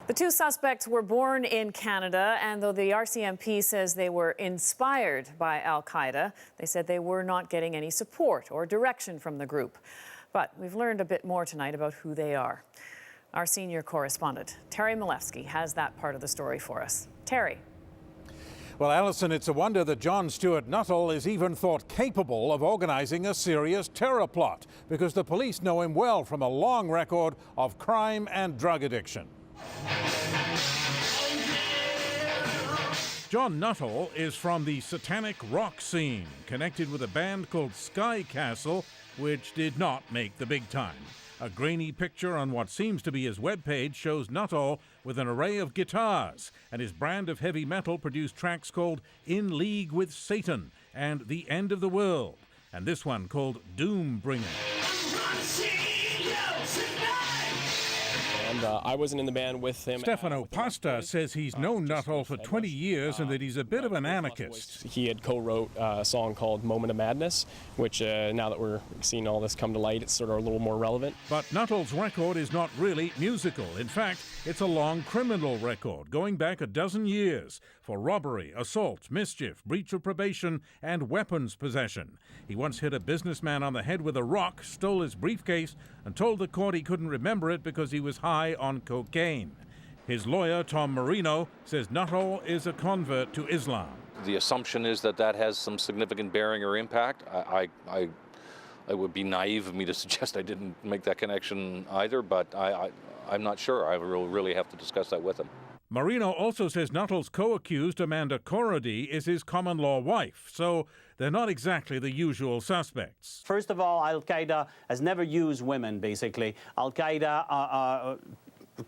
The two suspects were born in Canada, and though the RCMP says they were inspired by al-Qaeda, they said they were not getting any support or direction from the group. But we've learned a bit more tonight about who they are. Our senior correspondent, Terry Milewski, has that part of the story for us. Terry. Well, Alison, it's a wonder that John Stuart Nuttall is even thought capable of organising a serious terror plot, because the police know him well from a long record of crime and drug addiction. John Nuttall is from the satanic rock scene, connected with a band called Sky Castle, which did not make the big time. A grainy picture on what seems to be his webpage shows Nuttall with an array of guitars, and his brand of heavy metal produced tracks called In League with Satan and The End of the World, and this one called Doom Bringer. And I wasn't in the band with him. Stefano Pasta says he's known Nuttall for 20 years and that he's a bit of an anarchist. He had co-wrote a song called Moment of Madness, which now that we're seeing all this come to light, it's sort of a little more relevant. But Nuttall's record is not really musical. In fact, it's a long criminal record going back a dozen years for robbery, assault, mischief, breach of probation, and weapons possession. He once hit a businessman on the head with a rock, stole his briefcase, and told the court he couldn't remember it because he was high on cocaine. His lawyer, Tom Marino, says Nuttall is a convert to Islam. The assumption is that that has some significant bearing or impact. It would be naive of me to suggest I didn't make that connection either, but I'm not sure. I really have to discuss that with him. Marino also says Nuttall's co-accused, Amanda Korody, is his common-law wife, so they're not exactly the usual suspects. First of all, al-Qaeda has never used women, basically. Al-Qaeda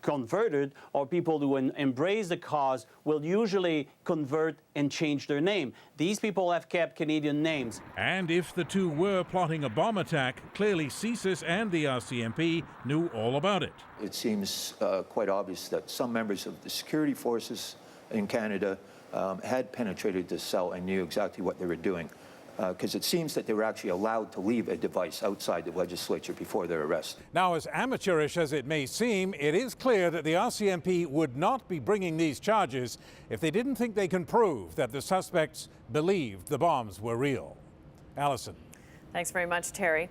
converted, or people who embrace the cause, will usually convert and change their name. These people have kept Canadian names. And if the two were plotting a bomb attack, clearly CSIS and the RCMP knew all about it. It seems quite obvious that some members of the security forces in Canada had penetrated this cell and knew exactly what they were doing. Because it seems that they were actually allowed to leave a device outside the legislature before their arrest. Now, as amateurish as it may seem, it is clear that the RCMP would not be bringing these charges if they didn't think they can prove that the suspects believed the bombs were real. Alison. Thanks very much, Terry.